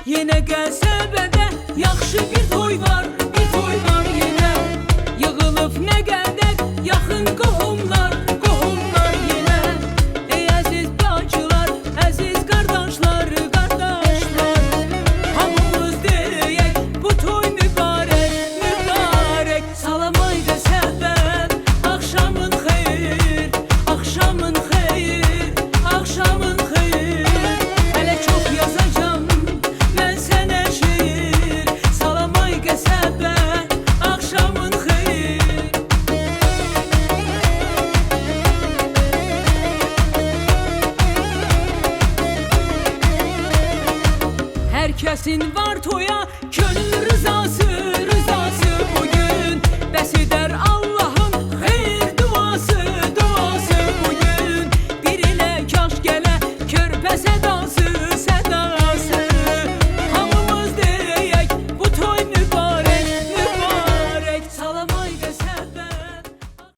Yenə Qəsəbədə yaxşı bir toy var, bir toy var yenə. Yığılıb nə qədər yaxın qohumlar, qohumlar yenə. Ey əziz bacılar, əziz qardaşlar, qardaşlar, hamımız deyək bu toy mübarək, mübarək. Salam ay Qəsəbə, axşamın xeyir, axşamın xeyir, axşamın xeyir. Hələ çox yazacağam mən sənə şeir. Salam ay Qəsəbə, axşamın xeyir. Hər kəsin var toya könül rızası,